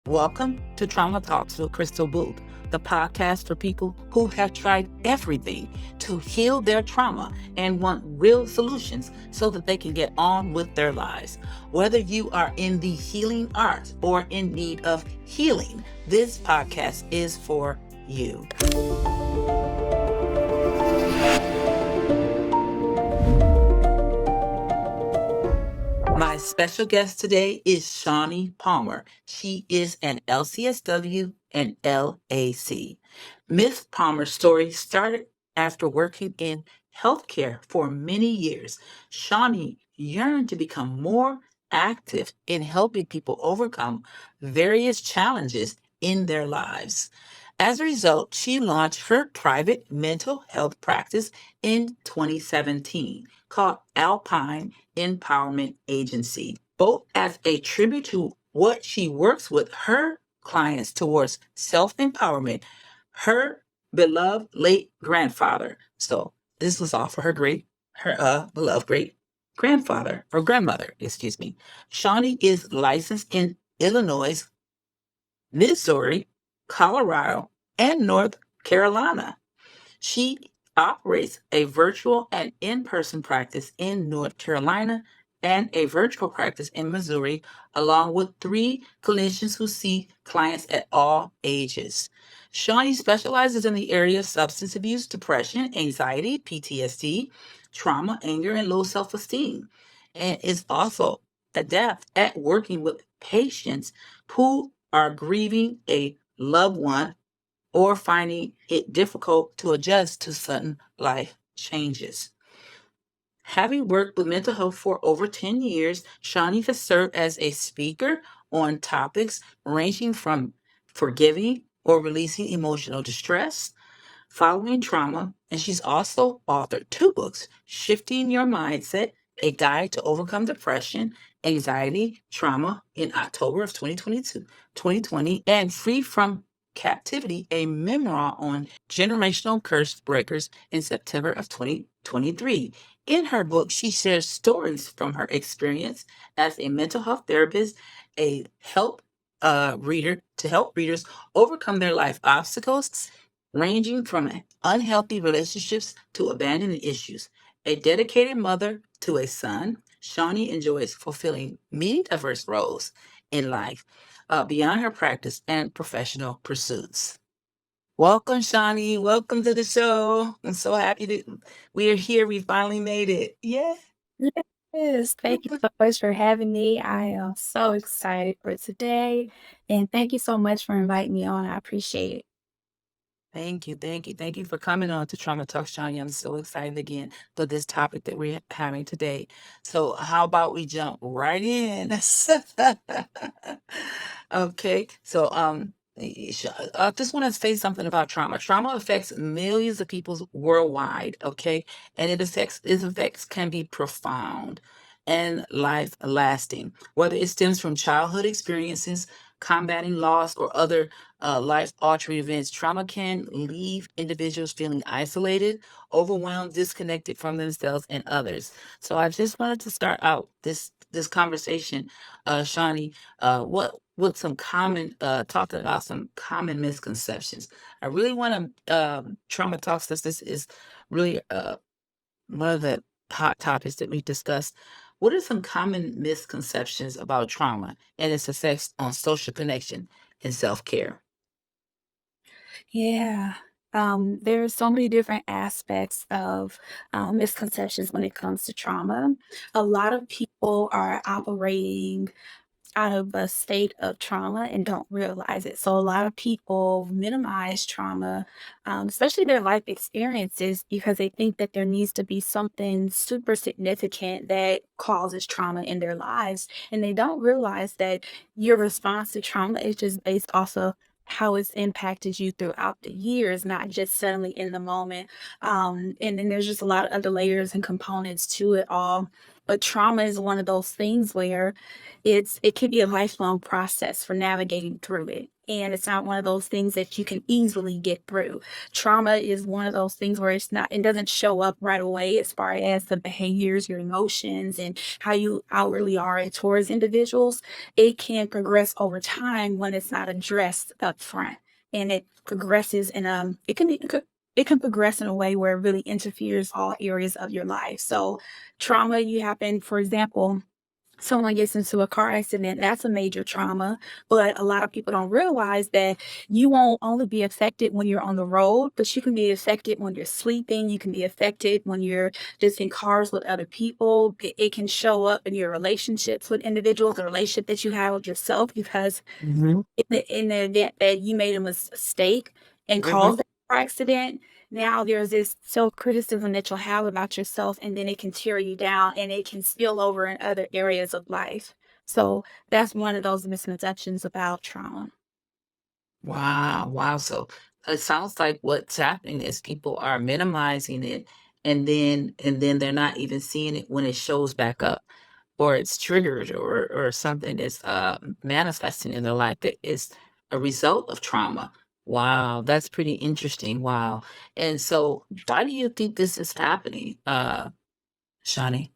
Welcome to Trauma Talks with Krystal Boothe, the podcast for people who have tried everything to heal their trauma and want real solutions so that they can get on with their lives. Whether you are in the healing arts or in need of healing, this podcast is for you. My special guest today is Shawnee Palmer. She is an LCSW and LAC. Miss Palmer's story started after working in healthcare for many years. Shawnee yearned to become more active in helping people overcome various challenges in their lives. As a result, she launched her private mental health practice in 2017 called Alpine Empowerment Agency, both as a tribute to what she works with her clients towards self-empowerment. Her beloved late grandfather. So this was all for her beloved great grandfather or grandmother, excuse me. Shawnee is licensed in Illinois, Missouri, Colorado, and North Carolina. She operates a virtual and in-person practice in North Carolina and a virtual practice in Missouri, along with 3 clinicians who see clients at all ages. Shawnee specializes in the area of substance abuse, depression, anxiety, PTSD, trauma, anger, and low self-esteem, and is also adept at working with patients who are grieving a loved one or finding it difficult to adjust to sudden life changes. Having worked with mental health for over 10 years, Shawnee has served as a speaker on topics ranging from forgiving or releasing emotional distress, following trauma, and she's also authored 2 books, Shifting Your Mindset, A Guide to Overcome Depression, Anxiety, Trauma in October of 2020, and Free from Captivity, a memoir on generational curse breakers in September of 2023. In her book, she shares stories from her experience as a mental health therapist, a reader to help readers overcome their life obstacles ranging from unhealthy relationships to abandonment issues. A dedicated mother to a son, Shawnee enjoys fulfilling many diverse roles in life beyond her practice and professional pursuits. Welcome, Shawnee. Welcome to the show. I'm so happy that we're here. We finally made it. Yeah. Yes, thank you so much for having me. I am so excited for today, and thank you so much for inviting me on. I appreciate it. Thank you, thank you, thank you for coming on to Trauma Talk, Shawnee. I'm so excited again for this topic that we're having today. So, how about we jump right in? Okay, so I just want to say something about trauma. Trauma affects millions of people worldwide. Okay, and its effects can be profound and life lasting, whether it stems from childhood experiences, combating loss, or other life altering events. Trauma can leave individuals feeling isolated, overwhelmed, disconnected from themselves and others. So I just wanted to start out this conversation, Shawnee, what some common talking about some common misconceptions. I really want to trauma talks. This is really one of the hot topics that we discussed. What are some common misconceptions about trauma and its effects on social connection and self care? Yeah. There's so many different aspects of misconceptions when it comes to trauma. A lot of people are operating out of a state of trauma and don't realize it. So a lot of people minimize trauma, especially their life experiences, because they think that there needs to be something super significant that causes trauma in their lives. And they don't realize that your response to trauma is just based off of how it's impacted you throughout the years, not just suddenly in the moment. And then there's just a lot of other layers and components to it all. But trauma is one of those things where it can be a lifelong process for navigating through it. And it's not one of those things that you can easily get through. Trauma is one of those things where it doesn't show up right away as far as the behaviors, your emotions, and how you outwardly are towards individuals. It can progress over time when it's not addressed up front. And it progresses in it can progress in a way where it really interferes all areas of your life. So trauma you happen, for example, someone gets into a car accident, that's a major trauma. But a lot of people don't realize that you won't only be affected when you're on the road, but you can be affected when you're sleeping. You can be affected when you're just in cars with other people. It can show up in your relationships with individuals, the relationship that you have with yourself, because Mm-hmm. in the event that you made a mistake and Mm-hmm. caused that car accident, now there's this self-criticism that you'll have about yourself, and then it can tear you down and it can spill over in other areas of life. So that's one of those misconceptions about trauma. Wow, wow. So it sounds like what's happening is people are minimizing it, and then they're not even seeing it when it shows back up, or it's triggered, or something is manifesting in their life that is a result of trauma. Wow, that's pretty interesting. Wow. And so why do you think this is happening, Shawnee?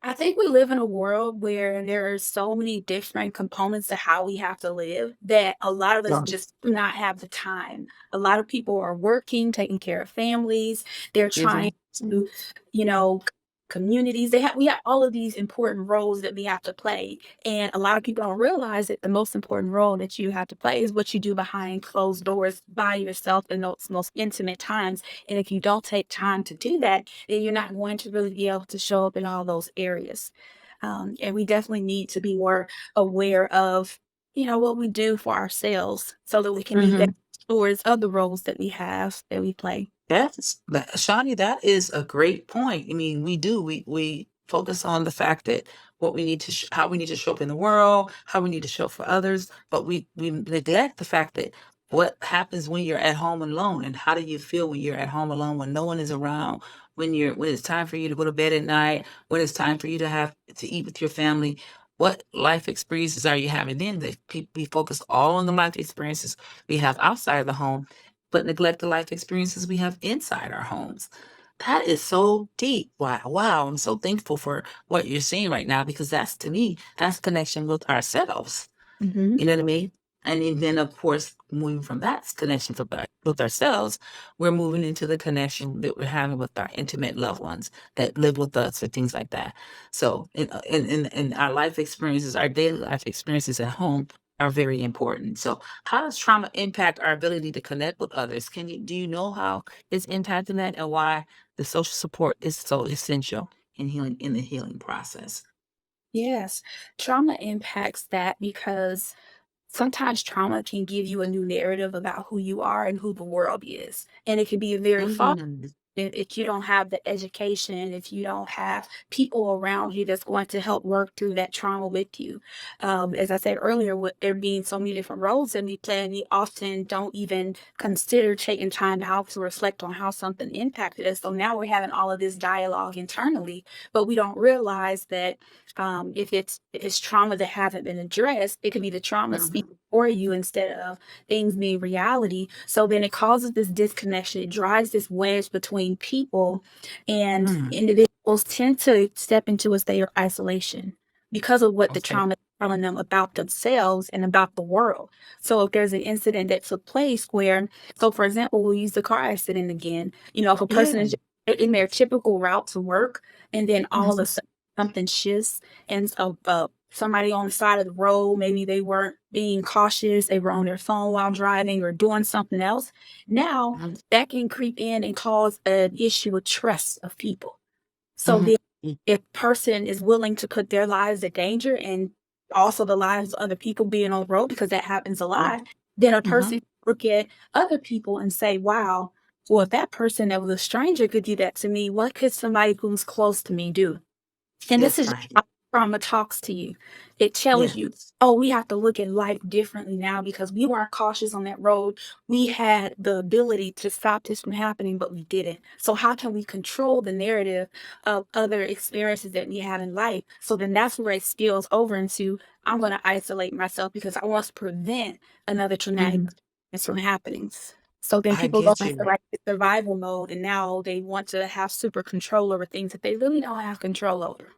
I think we live in a world where there are so many different components to how we have to live that a lot of us Yeah. just do not have the time. A lot of people are working, taking care of families. They're trying Mhm. to, you know, communities. We have all of these important roles that we have to play. And a lot of people don't realize that the most important role that you have to play is what you do behind closed doors by yourself in those most intimate times. And if you don't take time to do that, then you're not going to really be able to show up in all those areas. And we definitely need to be more aware of, what we do for ourselves so that we can be better Mhm. stewards of the roles that we play. Shawnee, that is a great point. I mean, we focus on the fact that what we need to how we need to show up in the world, how we need to show up for others, but we neglect the fact that what happens when you're at home alone, and how do you feel when you're at home alone when no one is around, when it's time for you to go to bed at night, when it's time for you to have to eat with your family. What life experiences are you having then? We focus all on the life experiences we have outside of the home, but neglect the life experiences we have inside our homes. That is so deep. Wow, wow. I'm so thankful for what you're saying right now, because that's, to me, that's connection with ourselves. Mhm. You know what I mean? And then, of course, moving from that connection with ourselves, we're moving into the connection that we're having with our intimate loved ones that live with us, or things like that. So, in our life experiences, our daily life experiences at home are very important. So, how does trauma impact our ability to connect with others? Do you know how it's impacting that, and why the social support is so essential in the healing process? Yes. Trauma impacts that because sometimes trauma can give you a new narrative about who you are and who the world is. And it can be a very false Mhm. if you don't have the education, if you don't have people around you that's going to help work through that trauma with you. As I said earlier, with there being so many different roles that we play, and we often don't even consider taking time out to reflect on how something impacted us. So now we're having all of this dialogue internally, but we don't realize that if it's trauma that haven't been addressed, it could be the trauma speaking Mhm. for you instead of things being reality. So then it causes this disconnection. It drives this wedge between people, and Mm. individuals tend to step into a state of isolation because of what the Okay. trauma is telling them about themselves and about the world. So if there's an incident that took place so for example, we'll use the car accident again. If a person Yeah. is in their typical route to work, and then all of a Mhm. sudden something shifts, and so somebody on the side of the road, maybe they weren't being cautious, they were on their phone while driving or doing something else. Now Mhm. that can creep in and cause an issue with trust of people. So Mhm. then if person is willing to put their lives in danger, and also the lives of other people being on the road, because that happens a lot, then a Mhm. person look at other people and say, wow, well, if that person that was a stranger could do that to me, what could somebody who's close to me do? And this That's is right. trauma talks to you. It tells you, Yes. oh, we have to look at life differently now because we weren't cautious on that road. We had the ability to stop this from happening, but we didn't. So, how can we control the narrative of other experiences that we had in life? So, then that's where it spills over into I'm going to isolate myself because I want to prevent another traumatic Mhm. experience from happening. So then I people go get into you. like the survival mode and now they want to have super control over things that they really don't have control over.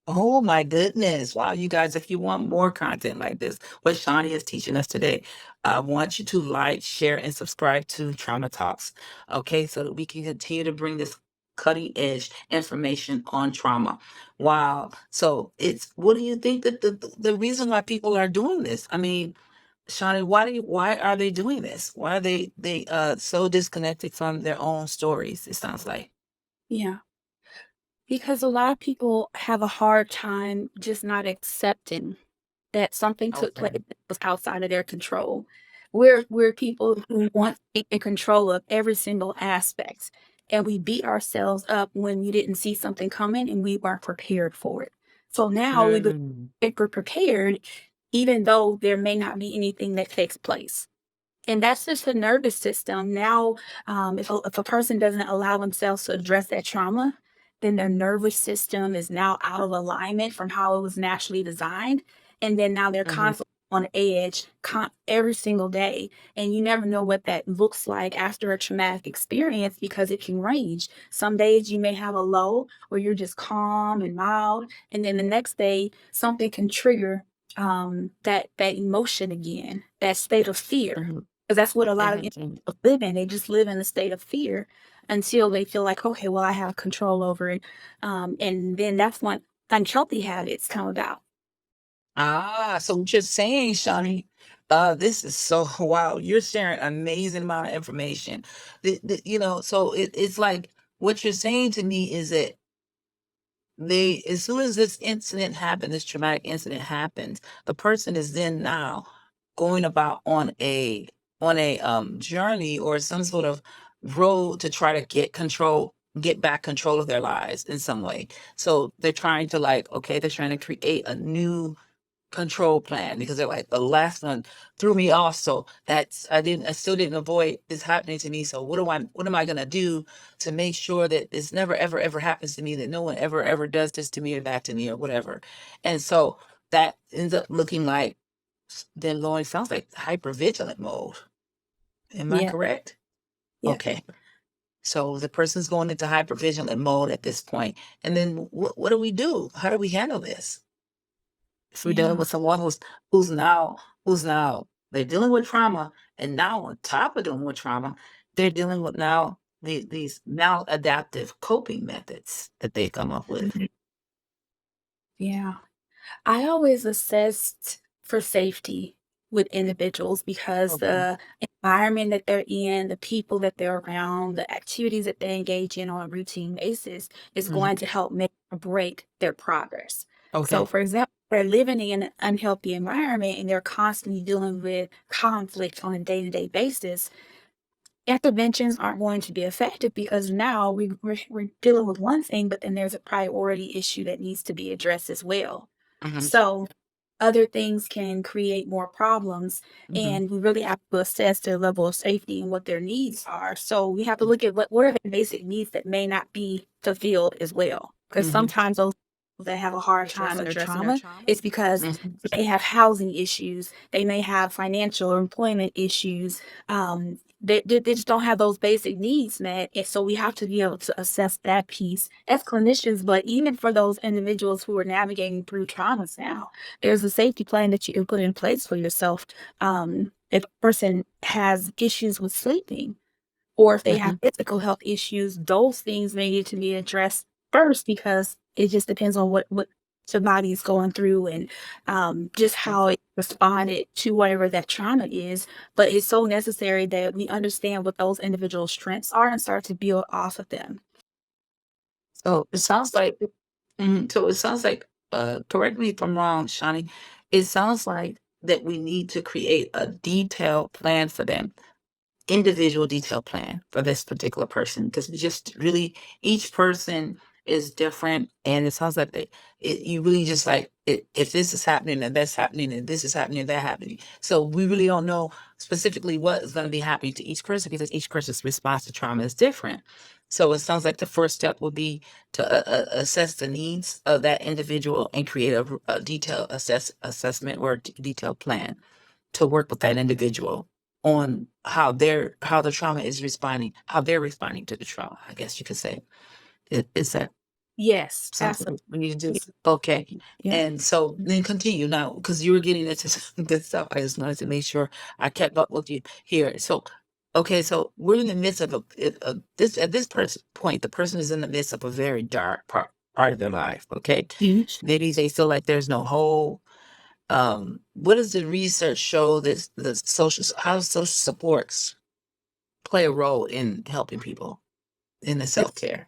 Oh my goodness. Wow, you guys, if you want more content like this, what Shawnee is teaching us today, I want you to like, share, and subscribe to Trauma Talks. Okay, so that we can continue to bring this cutting edge information on trauma. Wow. So it's what do you think that the reason why people are doing this? I mean, Shawnee, why are they doing this? Why are they so disconnected from their own stories, it sounds like. Yeah. Because a lot of people have a hard time just not accepting that something took place Okay. that was outside of their control. We're people who want to be in control of every single aspect. And we beat ourselves up when we didn't see something coming and we weren't prepared for it. So now Mm. we're prepared, even though there may not be anything that takes place. And that's just the nervous system. Now, if a person doesn't allow themselves to address that trauma, then their nervous system is now out of alignment from how it was naturally designed. And then now they're Mhm. constantly on edge every single day. And you never know what that looks like after a traumatic experience because it can range. Some days you may have a low where you're just calm and mild. And then the next day, something can trigger that emotion again, that state of fear, Mhm. 'cause that's what a lot of Mhm. individuals Mhm. live in. They just live in a state of fear until they feel like, "Okay, well, I have control over it." And then that's when unhealthy habits come about. Ah, so what you're saying, Shawnee, this is so wow. You're sharing an amazing amount of information. So it's like what you're saying to me is that as soon as this incident happened, this traumatic incident happens, the person is then now going about on a journey or some sort of road to try to get back control of their lives in some way. So they're trying to like, okay, they're trying to create a new control plan because they're like the last one threw me off, so I still didn't avoid this happening to me, so what am I going to do to make sure that this never ever ever happens to me, that no one ever ever does this to me or that to me or whatever. And so that ends up looking like then Lauren sounds like hypervigilant mode. Am I Yeah, correct? yeah, Okay. So the person's going into hypervigilant mode at this point, and then what do we do? How do we handle this? If we're dealing yeah, with someone who's now they're dealing with trauma, and now on top of dealing with trauma, they're dealing with now these maladaptive coping methods that they come up with. mhm, yeah. I always assessed for safety with individuals because Okay. the environment that they're in, the people that they're around, the activities that they engage in on a routine basis is Mhm. going to help make or break their progress. So, Okay. for example, they're living in an unhealthy environment and they're constantly dealing with conflict on a day to day basis. Interventions aren't going to be effective because now we're dealing with one thing, but then there's a priority issue that needs to be addressed as well. Mhm. So other things can create more problems, Mhm. and we really have to assess their level of safety and what their needs are. So we have to Mhm. look at what are the basic needs that may not be fulfilled as well. Because Mhm. sometimes those people that have a hard time addressing their trauma is because Mhm. they have housing issues, they may have financial or employment issues. They just don't have those basic needs met. And so we have to be able to assess that piece as clinicians, but even for those individuals who are navigating through traumas now, there's a safety plan that you can put in place for yourself. If a person has issues with sleeping, or if they have Mhm. physical health issues, those things may need to be addressed first because it just depends on what the body is going through and just how it responded to whatever that trauma is. But it's so necessary that we understand what those individual strengths are and start to build off of them. So it sounds like correct me if I'm wrong, Shawnee. It sounds like that we need to create a detailed plan for them, individual detailed plan for this particular person, because just really each person is different, and it sounds like you really just like if this is happening and that's happening and this is happening and that happening. So we really don't know specifically what is going to be happening to each person because each person's response to trauma is different. So it sounds like the first step would be to assess the needs of that individual and create a detailed assessment or detailed plan to work with that individual on how the trauma is responding, how they're responding to the trauma, I guess you could say. Is that Yes, absolutely. something we need to do? Okay. Yeah. And so then continue now, because you were getting into some good stuff. I just wanted to make sure I kept up with you here. So, okay, so we're in the midst of this at this point, the person is in the midst of a very dark part of their life. Okay. Huge. Maybe they feel like there's no hope. What does the research show that how social supports play a role in helping people in the self-care?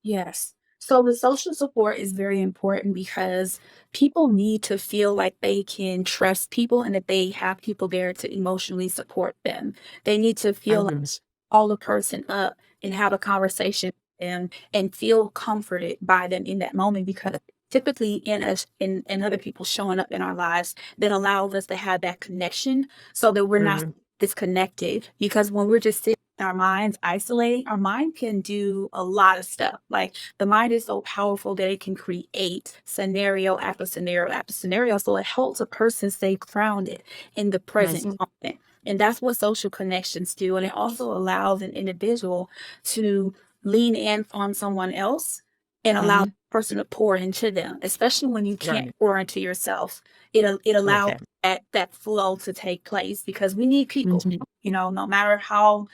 Yes. So the social support is very important because people need to feel like they can trust people and that they have people there to emotionally support them. They need to feel like Mhm. call the person up and have a conversation with them and feel comforted by them in that moment because typically in us in other people showing up in our lives that allows us to have that connection so that we're not Mhm. disconnected because when we're just sitting in our minds isolating our mind can do a lot of stuff like the mind is so powerful that it can create scenario after scenario after scenario so it helps a person stay grounded in the present Mhm. moment. And that's what social connections do. And it also allows an individual to lean in on someone else and allow the Mhm. person to pour into them, especially when you can't Right. pour into yourself. It allows Okay. that flow to take place because we need people. Mhm. You know, no matter how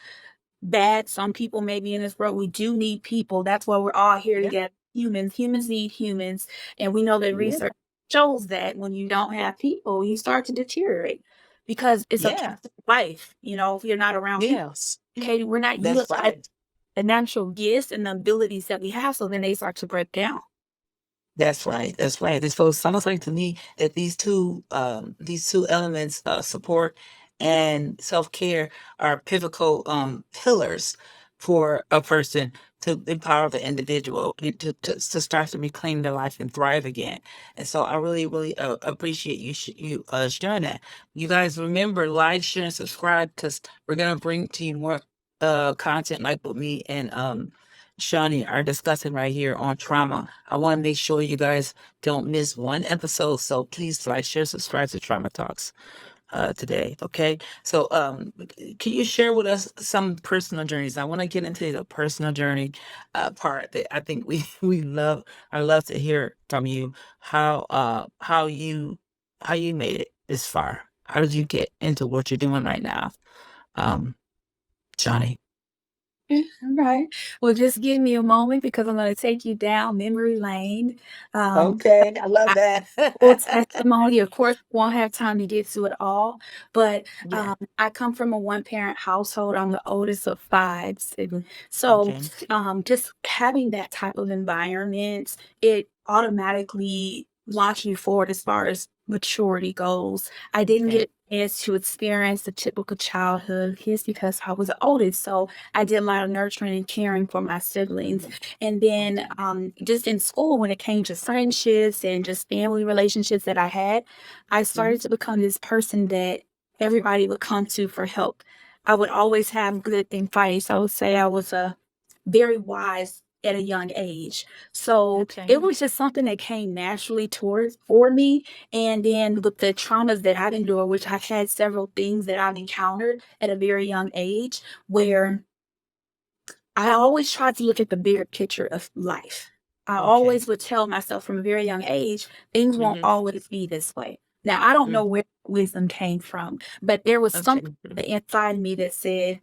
bad some people may be in this world, we do need people. That's why we're all here Yeah. together. Humans need humans. And we know that Yeah. research shows that when you don't have people, you start to deteriorate because it's a Yeah. life. You know, if you're not around people, Yes. okay, we're not That's utilizing right. the natural gifts and the abilities that we have. So then they start to break down. That's right. That's right. It's so it sounds like to me that these two elements, support and self-care, are pivotal pillars for a person to empower the individual and to start to reclaim their life and thrive again. And so I really, really appreciate you sharing that. You guys remember, like, share, and subscribe because we're gonna bring to you more content like what me and Shawnee are discussing right here on trauma. I want to make sure you guys don't miss one episode. So please like, share, subscribe to Trauma Talks today. Okay. So can you share with us some personal journeys? I want to get into the personal journey part that I think we love. I love to hear from you how you made it this far. How did you get into what you're doing right now? Um, Johnny. Right. Well, just give me a moment because I'm going to take you down memory lane. Um, Okay, I love Full that. testimony. Of course, won't have time to get to it all, but Yeah. I come from a one-parent household. I'm the oldest of five siblings. So, Okay. just having that type of environment, it automatically launches you forward as far as maturity goes. I didn't Okay. get a chance to experience the typical childhood kids because I was the oldest. So I did a lot of nurturing and caring for my siblings. And then Okay. just in school, when it came to friendships and just family relationships that I had, I started Mhm. to become this person that everybody would come to for help. I would always have good advice. I would say I was a very wise at a young age. So Okay. it was just something that came naturally towards for me. And then with the traumas that I've endured, which I've had several things that I've encountered at a very young age, where I always tried to look at the bigger picture of life. I Okay. always would tell myself from a very young age, things won't Mhm. always be this way. Now, I don't know Mhm. where wisdom came from, but there was Okay. something inside me that said,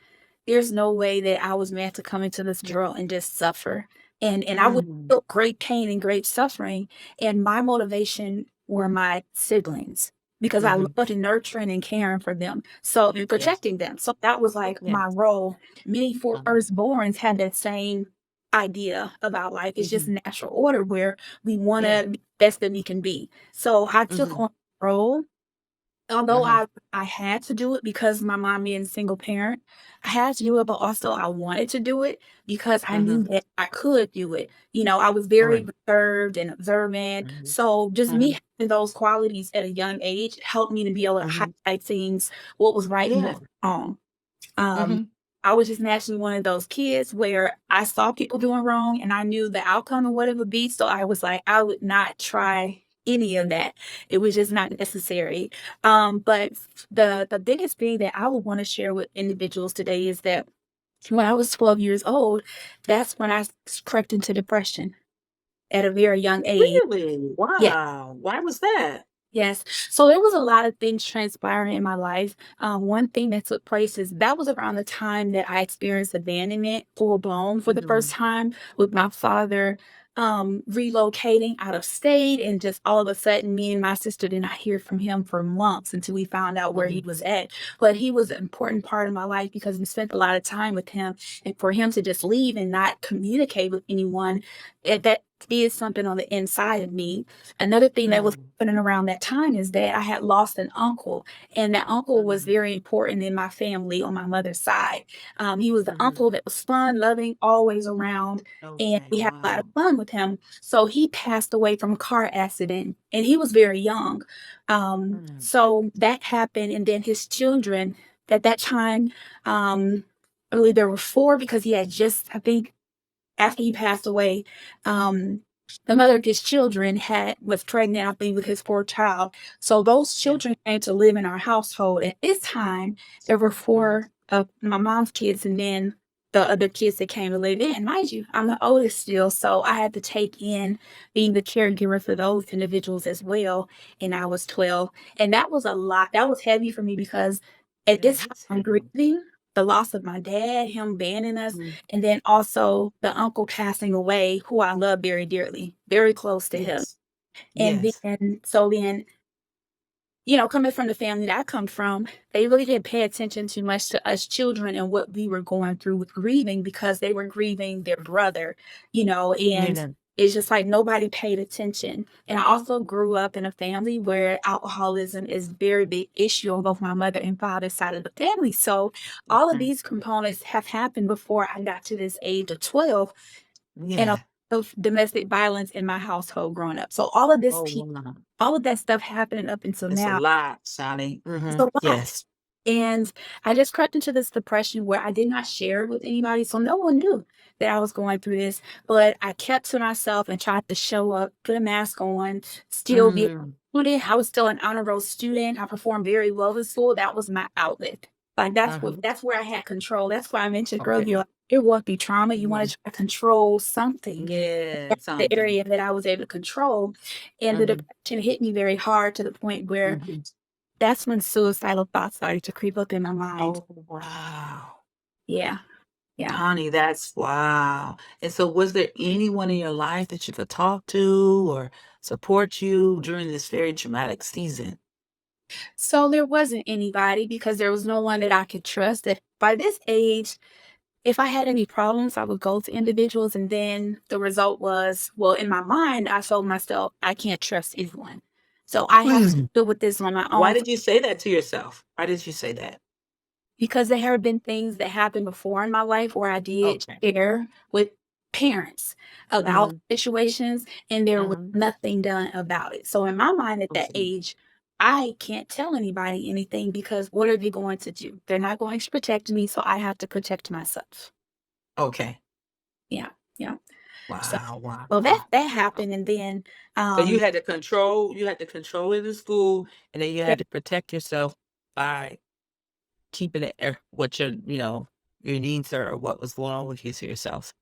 there's no way that I was meant to come into this world and just suffer. And I would Mhm. feel great pain and great suffering. And my motivation were my siblings because I Mhm. loved nurturing and caring for them. So and Yes. protecting them. So that was like Yeah. my role. Many Mhm. firstborns have that same idea about life. It's just Mhm. natural order where we want Yeah. to be the best that we can be. So I took Mhm. on the role Although Mhm. I had to do it because my mom being a single parent, I had to do it, but also I wanted to do it because I knew Mhm. that I could do it. I was All very right. reserved and observant. Mhm. So just me Mhm. having those qualities at a young age helped me to be able to Mhm. highlight things, what was right and what Yeah. was wrong. Um, Mhm. I was just naturally one of those kids where I saw people doing wrong and I knew the outcome of what it would be. So I was like, I would not try any of that. It was just not necessary. But the biggest thing that I would want to share with individuals today is that when I was 12 years old, that's when I crept into depression at a very young age. Really? Yeah. Wow. Why was that? Yes. So there was a lot of things transpiring in my life. One thing that took place is that was around the time that I experienced abandonment full blown for the first Mhm. time with my father relocating out of state. And just all of a sudden, me and my sister did not hear from him for months until we found out where he Mhm. was at. But he was an important part of my life because we spent a lot of time with him. And for him to just leave and not communicate with anyone, that did something on the inside of me. Another thing that was Mhm. happening around that time is that I had lost an uncle, and that uncle was Mhm. very important in my family on my mother's side. He was the Mhm. uncle that was fun, loving, always around, and Okay. we had a lot of Wow. fun with him. So he passed away from a car accident, and he was very young. Mhm. So that happened, and then his children at that time, I believe there were four because he had just, I think, after he passed away, um, the mother of his children was pregnant, I think, with his fourth child. So those Yeah. children came to live in our household. At this time, there were Mhm. four of my mom's kids, and then the other kids that came to live in. Mind you, I'm the oldest still, so I had to take in being the caregiver for those individuals as well. And I was 12, and that was a lot. That was heavy for me because at Yeah, this time that's I'm heavy. grieving the loss of my dad, him banning us, Mhm. and then also the uncle passing away, who I love very dearly, very close to him. Yes. And Yes. then, coming from the family that I come from, they really didn't pay attention too much to us children and what we were going through with grieving because they were grieving their brother, and Yeah. it's just like nobody paid attention. And I also grew up in a family where alcoholism is a very big issue on both my mother and father's side of the family. So all of Okay. these components have happened before I got to this age of 12 and a lot Yeah. of domestic violence in my household growing up. So all of this, Oh, wow. all of that stuff happening up until It's a now, lot, Shawnee. it's Mhm. a lot. Yes. And I just crept into this depression where I did not share it with anybody. So no one knew that I was going through this, but I kept to myself and tried to show up, put a mask on, still be a Mhm. student. I was still an honor roll student. I performed very well in school. That was my outlet. Like Uh-huh. that's where I had control. That's why I mentioned Okay. earlier, it won't be trauma. You want Mhm. to try to control something. Yeah, That's the something. area that I was able to control. And the Mhm. depression hit me very hard to the point where Mhm. that's when suicidal thoughts started to creep up in my mind. Oh, wow. Yeah, yeah. Honey, that's wow. And so was there anyone in your life that you could talk to or support you during this very traumatic season? So there wasn't anybody because there was no one that I could trust. That by this age, if I had any problems, I would go to individuals, and then the result was, well, in my mind, I told myself I can't trust anyone. So I have to Mm. deal with this on my Why own. did you say that to yourself? Why did you say that? Because there have been things that happened before in my life where I did Okay. share with parents about Mhm. situations and there was Mhm. nothing done about it. So in my mind at that Okay. age, I can't tell anybody anything because what are they going to do? They're not going to protect me, so I have to protect myself. Okay. Yeah, yeah. So Wow, wow, well that wow. that Wow. happened and then So um you had to control it in school, and then you yeah, had to protect yourself by keeping it what your needs are or what was going on with you to yourself.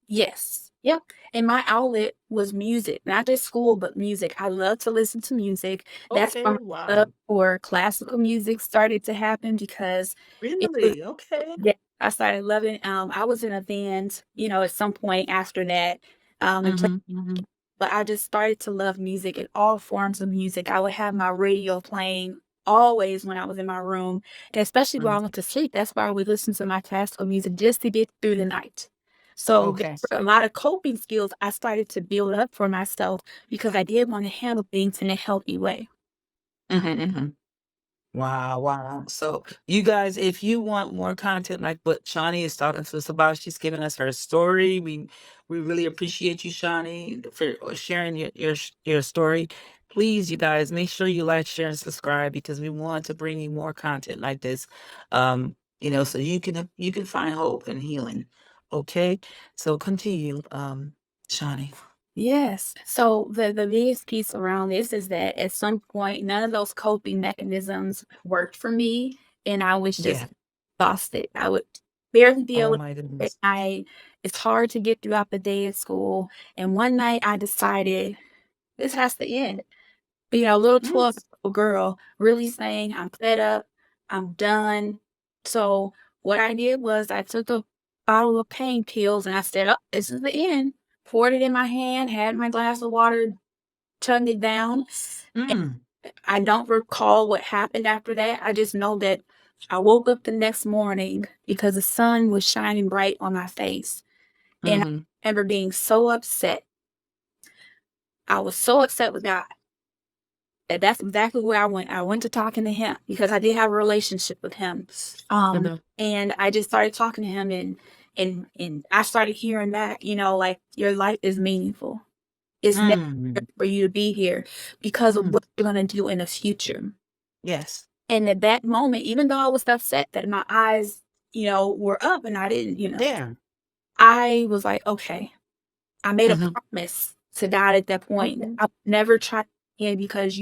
yes. Yep. And my outlet was music, not just school, but music. I love to listen to music. That's Okay, why my love wow. for classical music started to happen because it was, Really? Okay. yeah, I started loving I was in a band, at some point after that, and Mhm, mhm, but I just started to love music and all forms of music. I would have my radio playing always when I was in my room, and especially when I mhm. went to sleep. That's why I would listen to my classical music just to get through the night. So there Okay. were a lot of coping skills I started to build up for myself because I did want to handle things in a healthy way. Mhm, mhm. Wow, wow. So you guys, if you want more content like what Shawnee is talking to us about, she's giving us her story. We really appreciate you, Shawnee, for sharing your story. Please, you guys, make sure you like, share, and subscribe because we want to bring you more content like this. So you can find hope and healing. Okay. So continue, Shawnee. Yes. So the biggest piece around this is that at some point, none of those coping mechanisms worked for me, and I was just Yeah. exhausted. I would barely be Oh able to my sleep goodness. at night. It's hard to get throughout the day at school. And one night I decided this has to end. A little Mm, 12-year-old girl really saying, I'm fed up, I'm done. So what I did was I took a bottle of pain pills and I said, oh, this is the end. Poured it in my hand, had my glass of water, chugged it down. And mm, I don't recall what happened after that. I just know that I woke up the next morning because the sun was shining bright on my face. And I mm-hmm. remember being so upset. I was so upset with God. And that's exactly where I went. I went to talking to him because I did have a relationship with him. Mm-hmm. And I just started talking to him and I started hearing back, like your life is meaningful. It's necessary Mm, for you to be here because of mm. what you're gonna do in the future. Yes. And at that moment, even though I was upset that my eyes, were up and I didn't, There. I was like, okay, I made a Mhm. promise to God at that point. Okay. I'll never try again because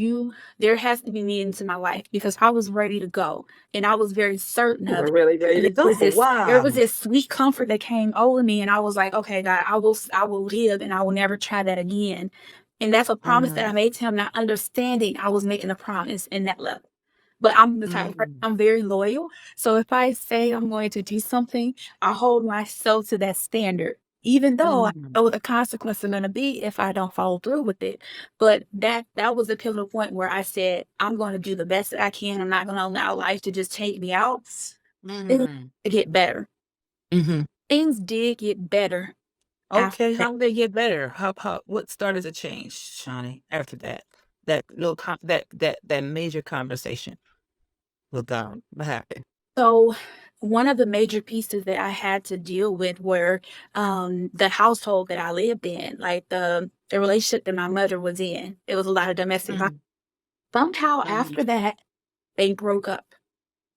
there has to be meaning to my life because I was ready to go and I was very certain You of were it. really ready And to go. there was Wow. this sweet comfort that came over me and I was like, okay, God, I will live and I will never try that again. And that's a promise that I Mhm. made to him, not understanding I was making a promise in that level. But I'm the type of person, Mhm. I'm very loyal. So if I say I'm going to do something, I hold myself to that standard, even though I Mhm. know what the consequences are going to be if I don't follow through with it. But that was a pivotal point where I said, I'm going to do the best that I can. I'm not going to allow life to just take me out. Things Mhm. to get better. Mhm. Things did get better after Okay, that. how did they get better? What started to change, Shawnee, after that? That little that major conversation with God. What happened? So one of the major pieces that I had to deal with were the household that I lived in, like the relationship that my mother was in. It was a lot of domestic violence. Mhm. Somehow Mhm. after that, they broke up.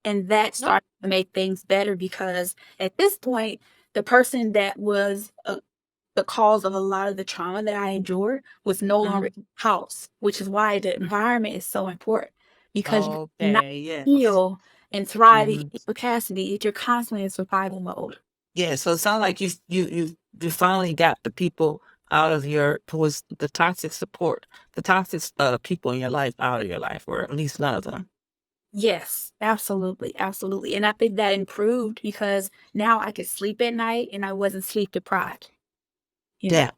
And that No. started to make things better because at this point, the person that was the cause of a lot of the trauma that I endured was no longer in Mhm. the house, which is why the environment is so important because you cannot Okay, yes. heal and thrive in Mhm. any capacity if you're constantly in survival mode. Yeah, so it sounds like you finally got the people out of your towards the toxic support, the toxic people in your life out of your life, or at least none of them. Yes, absolutely, absolutely. And I think that improved because now I could sleep at night and I wasn't sleep deprived. You know, Yeah,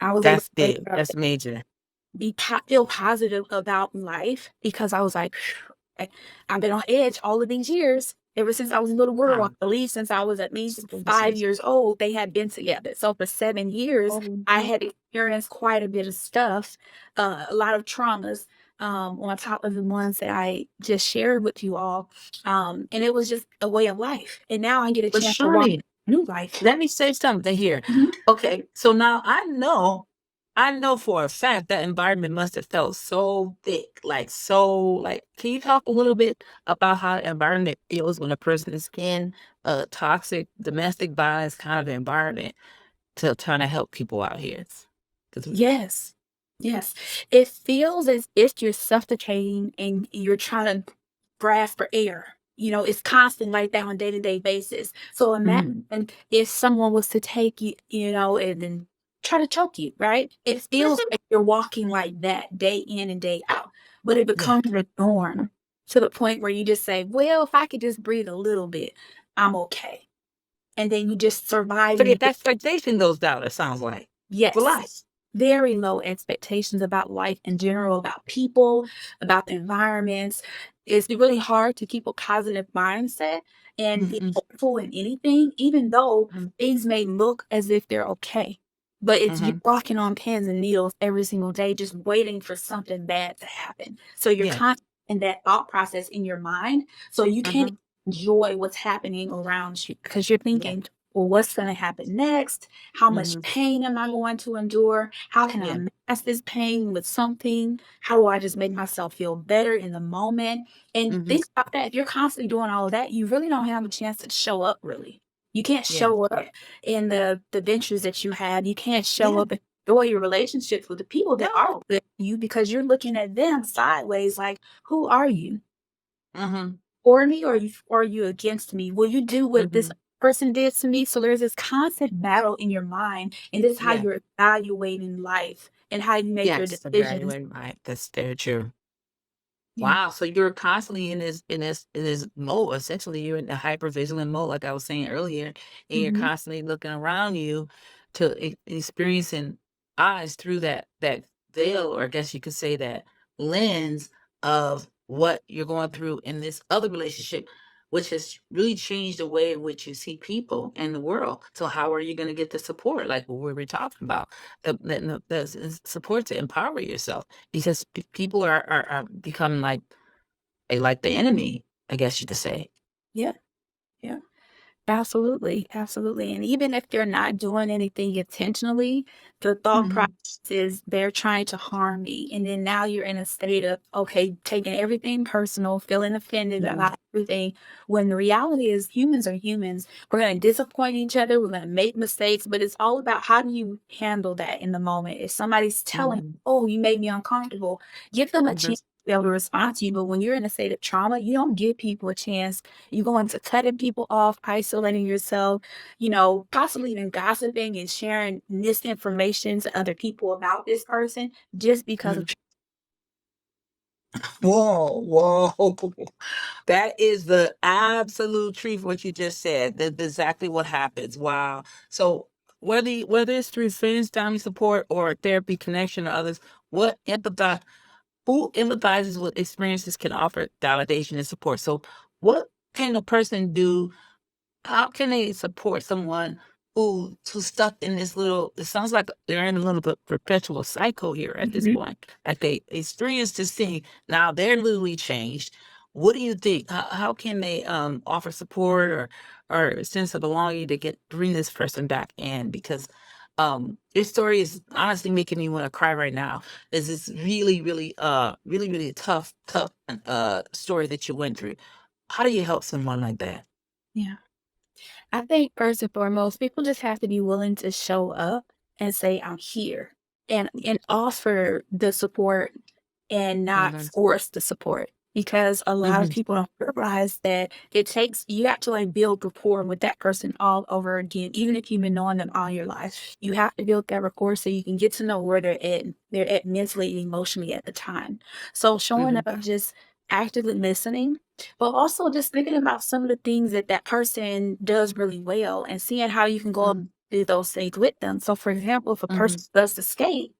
I was able to that's wake big. up That's major. feel positive about life because I was like, "Phew, I've been on edge all of these years. Ever since I was a little girl, I Wow. believe since I was at least So this 5 years old, they had been together. So for 7 years, I oh, had experienced quite a bit of stuff, a lot of traumas, on top of the ones that I just shared with you all. And it was just a way of life. And now I get a but chance to walk Shawnee, a new life. let me say something here. Mhm. Okay, so now I know for a fact that environment must have felt so thick, like so like can you talk a little bit about how the environment feels when a person is in a toxic domestic violence kind of environment to trying to help people out here? 'Cause Yes. Yes. It feels as if you're suffocating and you're trying to grasp for air. It's constant like that on a day-to-day basis. So Mhm. imagine if someone was to take you, and then try to choke you, right? It feels like you're walking like that day in and day out. But it Yeah. becomes a norm to the point where you just say, well, if I could just breathe a little bit, I'm okay. And then you just survive So and the you expectation goes down, it sounds like. For yes. life. Very low expectations about life in general, about people, about the environments. It's really hard to keep a positive mindset and be Mhm. hopeful in anything, even though Mhm. things may look as if they're okay. But it's you Mhm. walking on pins and needles every single day, just waiting for something bad to happen. So you're Yeah. constantly and that thought process in your mind. So you can't Mhm. enjoy what's happening around you because you're Yeah. thinking, well, what's going to happen next? How much Mhm. pain am I going to endure? How can Yeah. I mask this pain with something? How do I just make myself feel better in the moment? And Mhm. think about that. If you're constantly doing all of that, you really don't have a chance to show up really. You can't Yeah. show up in the ventures that you have. You can't show Yeah. up and enjoy your relationships with the people that are No. with you because you're looking at them sideways like, who are you? Mhm. For me or are you against me? Will you do what this Mhm. person did to me? So there's this constant battle in your mind, and this is how Yeah. you're evaluating life and how you make your Yes. decisions. Evaluating, right. That's very true. Yeah. Wow, so you're constantly in this mode. Essentially, you're in a hyper vigilant mode, like I was saying earlier, and you're Mhm. constantly looking around you to experiencing eyes through that veil, or I guess you could say that lens of what you're going through in this other relationship, which has really changed the way in which you see people in the world. So how are you going to get the support, like what we were talking about, the support to empower yourself? Because people are becoming like like the enemy, I guess you could say. Yeah. Yeah. Absolutely, absolutely, and even if they're not doing anything intentionally, the thought process Mhm, is they're trying to harm me, and then now you're in a state of, okay, taking everything personal, feeling offended mhm, about everything, when the reality is humans are humans. We're gonna disappoint each other, we're gonna make mistakes, but it's all about how do you handle that in the moment. If somebody's telling, mhm, "Oh, you made me uncomfortable," give them a mhm, chance to be able to respond to you, but when you're in a state of trauma, you don't give people a chance. You go into cutting people off, isolating yourself, possibly even gossiping and sharing misinformation to other people about this person just because of mhm. Whoa, whoa. That is the absolute truth, what you just said. That's exactly what happens. Wow. So whether it's through friends, family support, or therapy connection or others, what empathize who empathizes with experiences can offer validation and support. So what can a person do? How can they support someone who's stuck in this little, it sounds like they're in a little bit perpetual cycle here at this Mhm. point. Like they experienced this thing. Now they're literally changed. What do you think? How can they offer support or a sense of belonging to get bring this person back in? Because this story is honestly making me want to cry right now. This is really tough story that you went through. How do you help someone like that? Yeah. I think first and foremost, people just have to be willing to show up and say, I'm here and offer the support and not Mhm. force the support. Because a lot of Mhm. people don't realize that you have to like build rapport with that person all over again, even if you've been knowing them all your life. You have to build that rapport so you can get to know where they're at mentally and emotionally at the time. So showing Mhm. up, just actively listening, but also just thinking about some of the things that that person does really well and seeing how you can go up Mhm. do those things with them. So, for example, if a person Mhm. loves to skate,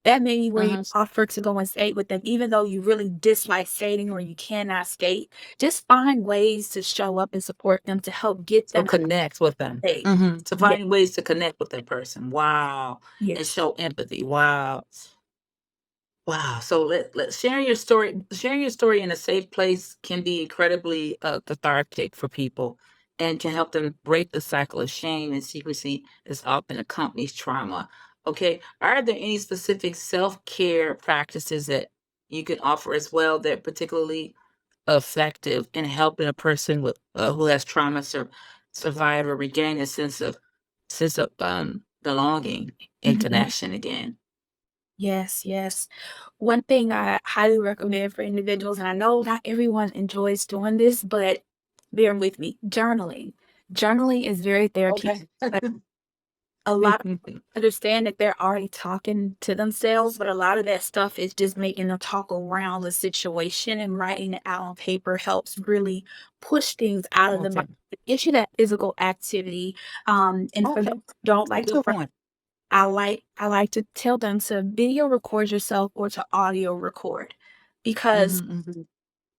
that may be where you Mhm. offer to go and skate with them, even though you really dislike skating or you cannot skate. Just find ways to show up and support them to help get So them out of connect with them. the state. Mhm. To Yeah. find ways to connect with that person. Wow. And Yes. show empathy. Wow. Wow. So let sharing your story in a safe place can be incredibly cathartic for people and can help them break the cycle of shame and secrecy that's often accompanies trauma. Okay. Are there any specific self-care practices that you can offer as well that particularly effective in helping a person with who has trauma survive or regain a sense of belonging and Mhm. connection again? Yes, yes. One thing I highly recommend for individuals, and I know not everyone enjoys doing this, but bear with me, journaling. Journaling is very therapeutic. Okay. A lot of understand that they're already talking to themselves, but a lot of that stuff is just making them talk around the situation, and writing it out on paper helps really push things out of the mind. Okay. It gives you that physical activity. And for Okay. those who don't like to Good write, one. I like to tell them to video record yourself or to audio record because Mhm, mhm,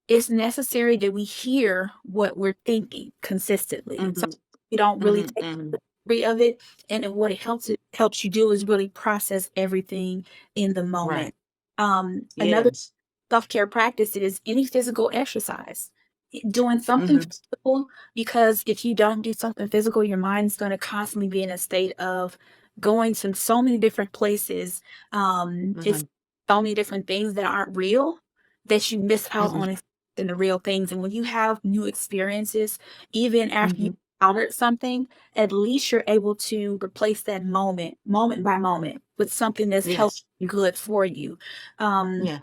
it's necessary that we hear what we're thinking consistently. So mhm, we don't really mhm, take mhm. delivery of it, and then what it helps you do is really process everything in the Right. moment. Another Yes. self-care practice is any physical exercise. Doing something Mhm. physical, because if you don't do something physical, your mind's gonna constantly be in a state of going to so many different places, it's Mhm. so many different things that aren't real that you miss out Mhm. on in the real things. And when you have new experiences, even after you Mhm. encountered something, at least you're able to replace that moment by moment, with something that's healthy Yes. and good for you. Um, Yeah.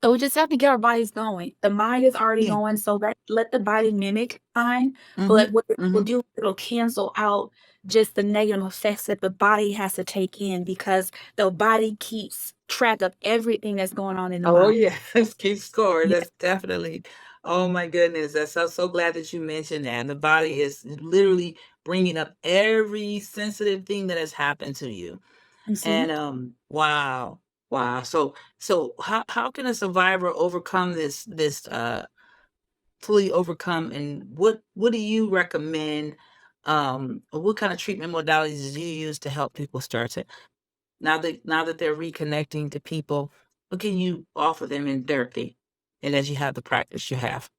so we just have to get our bodies going. The mind is already Yeah. going, so let the body mimic mind. But Mhm. what it will Mhm. do, it'll cancel out just the negative effects that the body has to take in, because the body keeps track of everything that's going on in the Oh, mind. yes. Keep score. Yeah. That's definitely. Oh my goodness. That's so glad that you mentioned that. And the body is literally bringing up every sensitive thing that has happened to you. Mhm. And wow. Wow. So how can a survivor overcome this fully overcome, and what do you recommend, or what kind of treatment modalities do you use to help people start to, now that they're reconnecting to people, what can you offer them in therapy, and as you have the practice you have?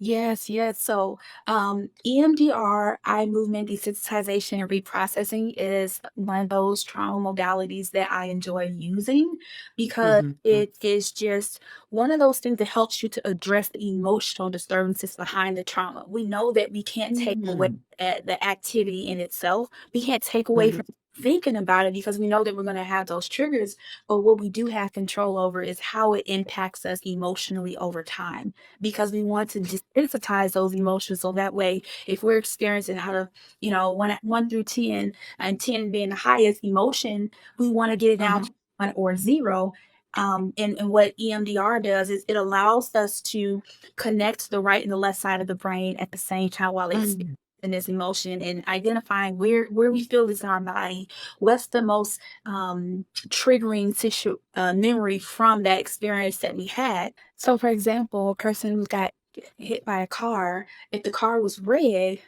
Yes, yes. So, EMDR, eye movement desensitization and reprocessing, is one of those trauma modalities that I enjoy using, because Mhm. it is just one of those things that helps you to address the emotional disturbances behind the trauma. We know that we can't take away Mm. the activity in itself. We can't take away Mhm. from thinking about it, because we know that we're going to have those triggers. But what we do have control over is how it impacts us emotionally over time, because we want to desensitize those emotions. So that way, if we're experiencing out of, 1 through 10, and 10 being the highest emotion, we want to get it down Mhm. to 1 or 0. And what EMDR does is it allows us to connect the right and the left side of the brain at the same time while experiencing Mm. this emotion, and identifying where we feel this in our body, what's the most triggering memory from that experience that we had. So, for example, a person who got hit by a car, if the car was red,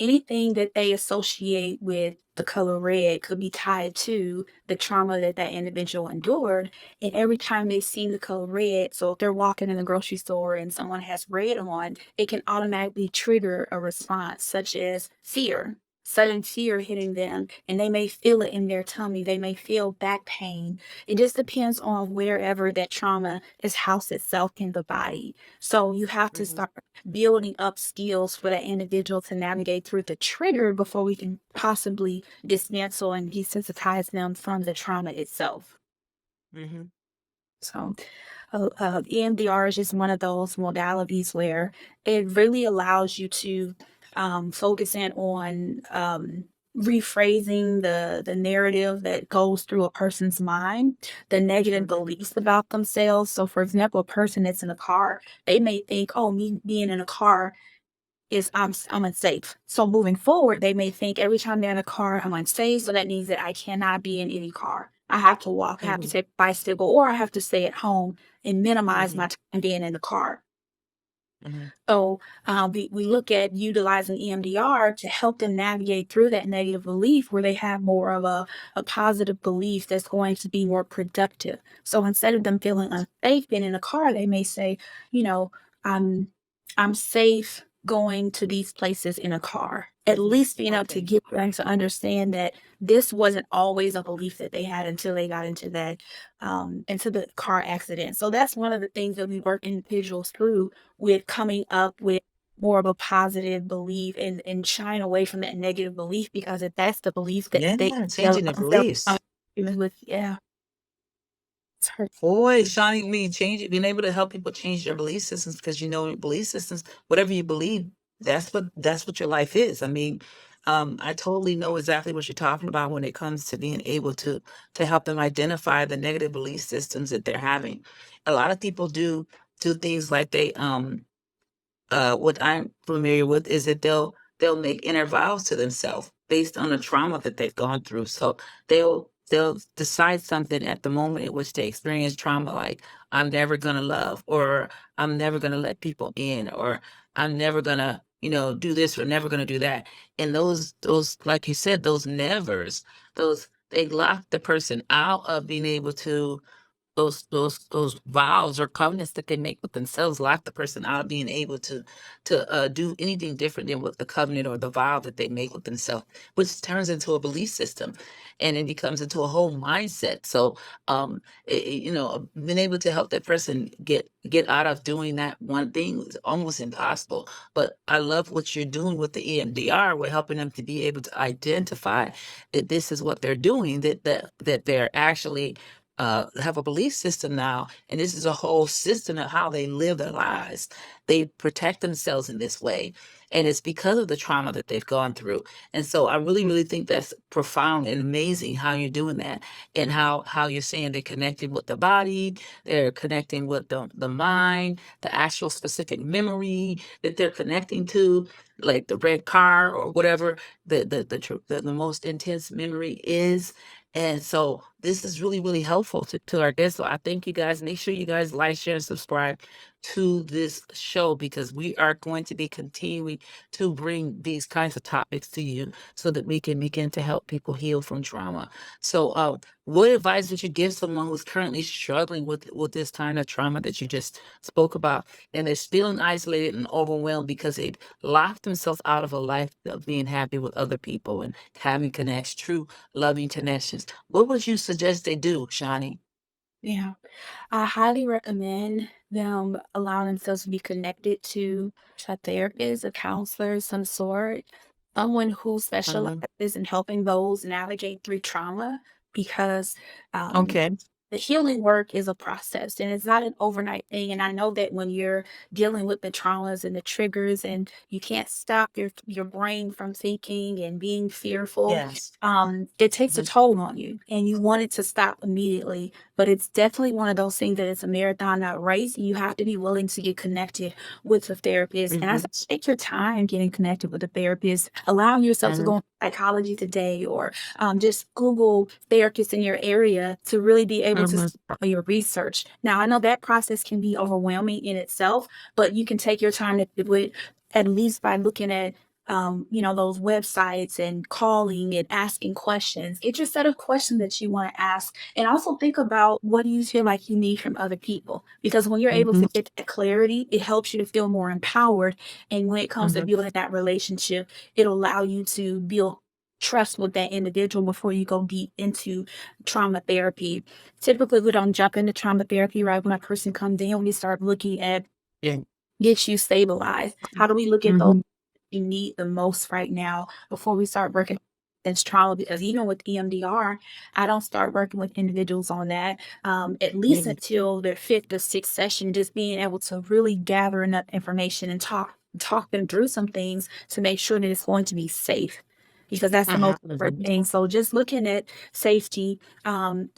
anything that they associate with the color red could be tied to the trauma that that individual endured. And every time they see the color red, so if they're walking in the grocery store and someone has red on, it can automatically trigger a response, such as fear. Sudden fear hitting them, and they may feel it in their tummy. They may feel back pain. It just depends on wherever that trauma is housed itself in the body. So you have to Mhm. start building up skills for that individual to navigate through the trigger before we can possibly dismantle and desensitize them from the trauma itself. Mhm. So, EMDR is just one of those modalities where it really allows you to focus in on rephrasing the narrative that goes through a person's mind, the negative Mhm. beliefs about themselves. So, for example, a person that's in a car, they may think, "Oh, me being in a car is I'm unsafe." So moving forward, they may think every time they're in a car, I'm unsafe. So that means that I cannot be in any car. I have to walk, I have to Mhm. take a bicycle, or I have to stay at home and minimize Mhm. my time being in the car. Mhm. So we look at utilizing EMDR to help them navigate through that negative belief, where they have more of a positive belief that's going to be more productive. So instead of them feeling unsafe being in a car, they may say, you know, I'm I'm safe going to these places in a car. At Mhm. least being able to Okay. get them to understand that this wasn't always a belief that they had until they got into the car accident. So that's one of the things that we work individuals through, with coming up with more of a positive belief, and shying away from that negative belief, because if that's the belief that Yeah, they changing the themselves beliefs. with, yeah, it's hurt. Boy, Shawnee, being able to help people change their belief systems, because your belief systems, whatever you believe, that's what your life is. I mean, I totally know exactly what you're talking about when it comes to being able to help them identify the negative belief systems that they're having. A lot of people do things like what I'm familiar with is that they'll make inner vows to themselves based on the trauma that they've gone through. So they'll decide something at the moment in which they experience trauma, like I'm never gonna love, or I'm never gonna let people in, or I'm never gonna, do this or never gonna do that. And those like you said, those nevers, those they lock the person out of being able to those vows or covenants that they make with themselves lock the person out of being able to do anything different than what the covenant or the vow that they make with themselves, which turns into a belief system, and it becomes into a whole mindset. So, being able to help that person get out of doing that one thing is almost impossible. But I love what you're doing with the EMDR. We're helping them to be able to identify that this is what they're doing, that they're actually have a belief system now, and this is a whole system of how they live their lives. They protect themselves in this way, and it's because of the trauma that they've gone through. And so I really, really think that's profound and amazing how you're doing that, and how you're saying they're connecting with the body, they're connecting with the mind, the actual specific memory that they're connecting to, like the red car or whatever the most intense memory is. And so this is really, really helpful to our guests. So I thank you guys. Make sure you guys like, share, and subscribe to this show, because we are going to be continuing to bring these kinds of topics to you so that we can begin to help people heal from trauma. So what advice would you give someone who's currently struggling with this kind of trauma that you just spoke about, and they're feeling isolated and overwhelmed because they've locked themselves out of a life of being happy with other people and having connections, true loving connections? What would you suggest they do, Shawnee? Yeah. I highly recommend them allowing themselves to be connected to a therapist, a counselor, of some sort, someone who Mhm. specializes in helping those navigate through trauma, because um, Okay. the healing work is a process and it's not an overnight thing. And I know that when you're dealing with the traumas and the triggers, and you can't stop your brain from thinking and being fearful, Yes. it takes a Mhm. toll on you, and you want it to stop immediately. But it's definitely one of those things that it's a marathon, not a race. You have to be willing to get connected with a therapist. And I say, Mhm. take your time getting connected with a therapist, allowing yourself to go Mhm. on Psychology Today, or just Google therapists in your area to really be able to Mhm. do your research. Now, I know that process can be overwhelming in itself, but you can take your time to do it, at least by looking at those websites and calling and asking questions. Get your set of questions that you want to ask. And also think about, what do you feel like you need from other people? Because when you're able to Mhm. get that clarity, it helps you to feel more empowered. And when it comes to Mhm. building that relationship, it'll allow you to build trust with that individual before you go deep into trauma therapy. Typically, we don't jump into trauma therapy right when a person comes in. We start looking at, Yeah. get you stabilized. How do we look at those Mhm. you need the most right now before we start working against trauma? Because even with EMDR, I don't start working with individuals on that at least Mhm. until their fifth or sixth session, just being able to really gather enough information and talk them through some things to make sure that it's going to be safe. Because that's the most important Mhm. thing. So just looking at safety,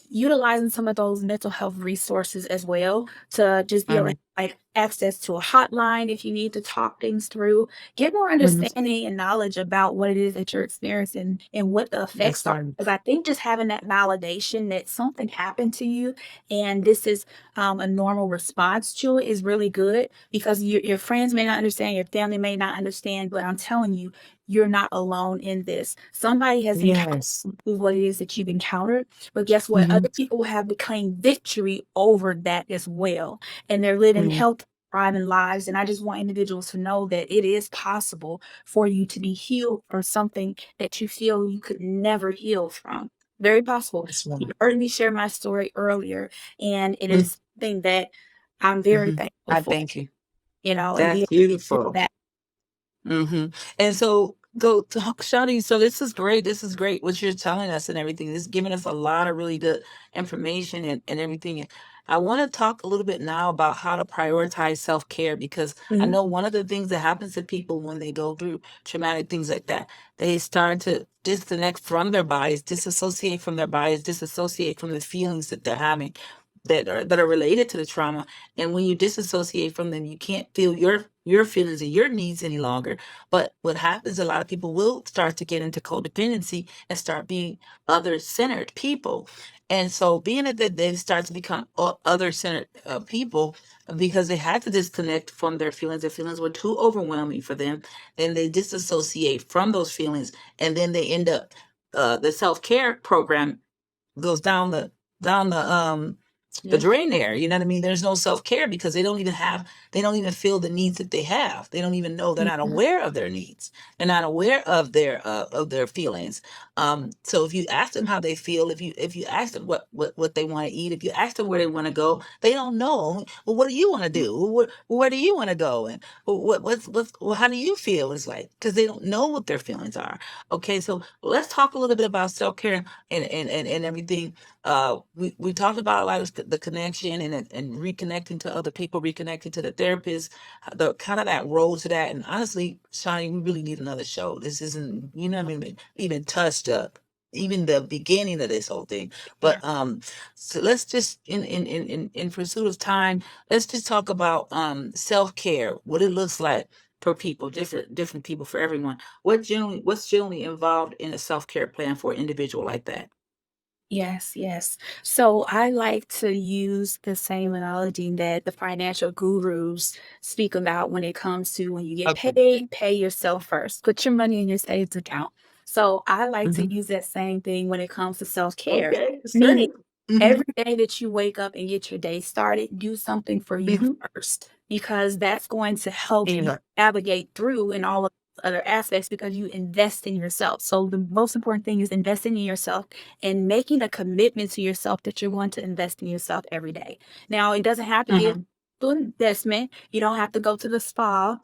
utilizing some of those mental health resources as well, to just be able to, Mhm. like, access to a hotline if you need to talk things through, get more Mhm. understanding and knowledge about what it is that you're experiencing and what the That's effects are. fine. Because I think just having that validation that something happened to you and this is a normal response to it is really good, because your friends may not understand, your family may not understand, but I'm telling you, you're not alone in this. Somebody has encountered Yes. what it is that you've encountered, but guess what? Mhm. Other people have claimed victory over that as well, and they're living Mhm. healthy, thriving lives. And I just want individuals to know that it is possible for you to be healed from something that you feel you could never heal from. Very possible. That's You right. heard me share my story earlier, and it Mhm. is something that I'm very Mhm. thankful I for, thank you. and That's being able to share beautiful. that. And so go to Shawty. So this is great. This is great what you're telling us and everything. This is giving us a lot of really good information and everything. I want to talk a little bit now about how to prioritize self-care, because I Mhm. know one of the things that happens to people when they go through traumatic things like that, they start to disconnect from their bodies, disassociate from their bodies, disassociate from the feelings that they're having that are related to the trauma. And when you disassociate from them, you can't feel your feelings and your needs any longer. But what happens, a lot of people will start to get into codependency and start being other-centered people. And so being that they start to become other-centered people, because they had to disconnect from their feelings were too overwhelming for them, then they disassociate from those feelings, and then they end up the self-care program goes down the the Yeah. drain there. You know what I mean? There's no self care because they don't even feel the needs that they have. They don't even know, they're not Mhm. aware of their needs. They're not aware of their feelings. So if you ask them how they feel, if you ask them what they want to eat, if you ask them where they want to go, they don't know. Well, what do you want to do? Where do you want to go? And how do you feel? It's like, because they don't know what their feelings are. Okay, so let's talk a little bit about self care and everything. We talked about a lot of the connection and reconnecting to other people, reconnecting to the therapist, the kind of that road to that. And honestly, Shawnee, we really need another show. This isn't, you know, even touched up even the beginning of this whole thing. Yeah. But so let's just in pursuit of time, let's just talk about self care, what it looks like per people, different people, for everyone. What's generally involved in a self care plan for an individual like that? Yes, yes. So I like to use the same analogy that the financial gurus speak about when it comes to when you get Okay. paid, pay yourself first. Put your money in your savings account. So I like to Hmm. use that same thing when it comes to self-care, Okay, that's meaning great. Hmm. every day that you wake up and get your day started, do something for you Hmm. first, because that's going to help you Yeah. navigate through in all of the other aspects because you invest in yourself. So the most important thing is investing in yourself and making a commitment to yourself that you're going to invest in yourself every day. Now, it doesn't have to be a Hmm. full investment. You don't have to go to the spa.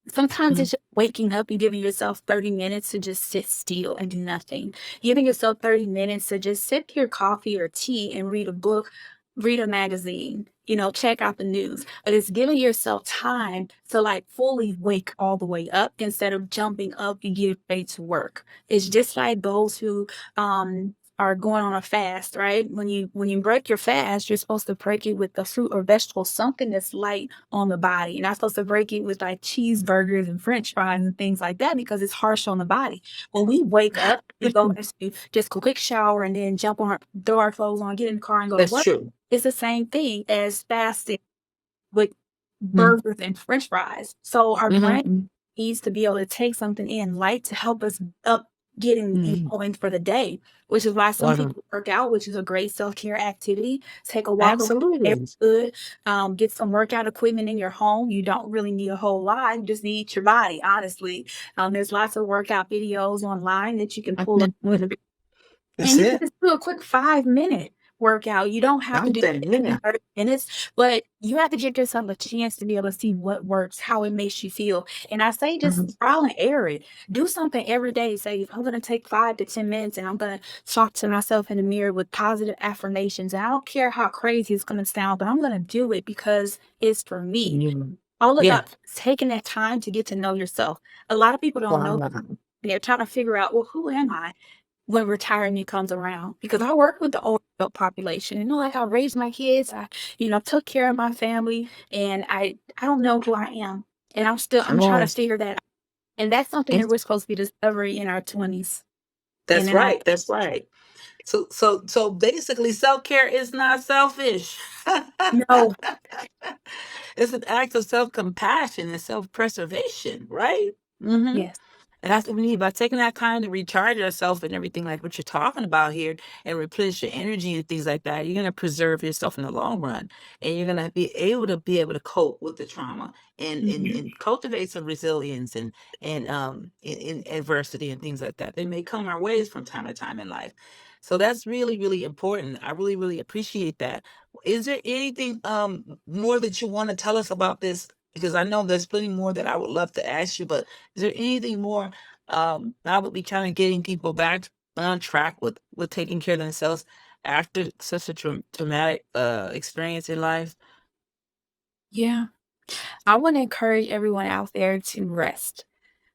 Sometimes Hmm. it's just waking up and giving yourself 30 minutes to just sit still and do nothing. Giving yourself 30 minutes to just sip your coffee or tea and read a book, read a magazine, check out the news. But it's giving yourself time to like fully wake all the way up instead of jumping up and getting ready to work. It's just like those who are going on a fast, right? When you break your fast, you're supposed to break it with a fruit or vegetable, something that's light on the body. You're not supposed to break it with like cheeseburgers and french fries and things like that because it's harsh on the body. When we wake up, we go into just a quick shower and then throw our clothes on, get in the car and go to That's work. true. It's the same thing as fasting with Hmm. burgers and french fries. So our brain Hmm. needs to be able to take something in light to help us up getting Hmm. going for the day, which is why some Wow. people work out, which is a great self-care activity. Take a walk around the Absolutely. neighborhood, get some workout equipment in your home. You don't really need a whole lot. You just need your body, honestly. There's lots of workout videos online that you can pull up. Mhm. That's And you can it. just do a quick 5-minute workout. You don't have to do Something. Yeah. 30 minutes, but you have to give yourself a chance to be able to see what works, how it makes you feel. And I say Hmm. just trial and error it. Do something every day. Say, I'm going to take 5 to 10 minutes and I'm going to talk to myself in the mirror with positive affirmations. And I don't care how crazy it's going to sound, but I'm going to do it because it's for me. All Yeah. about taking that time to get to know yourself. A lot of people don't know. Wow. They're trying to figure out, well, who am I? When retirement comes around, because I work with the older adult population. Like I raised my kids, I took care of my family, and I don't know who I am, and I'm Come trying on. to figure that out. And that's something that It's- we're supposed to be discovering in our 20s and That's in our right. That's right. So basically, self care is not selfish. no, It's an act of self compassion and self preservation, right? Hmm. yes, And that's what we need. By taking that time to recharge yourself and everything like what you're talking about here and replenish your energy and things like that, you're gonna preserve yourself in the long run. And you're gonna be able to cope with the trauma mhm, and cultivate some resilience and in adversity and things like that. They may come our ways from time to time in life. So that's really, really important. I really, really appreciate that. Is there anything more that you want to tell us about this? Because I know there's plenty more that I would love to ask you, but is there anything more I would be kind of getting people back on track with taking care of themselves after such a traumatic experience in life? yeah. I want to encourage everyone out there to rest.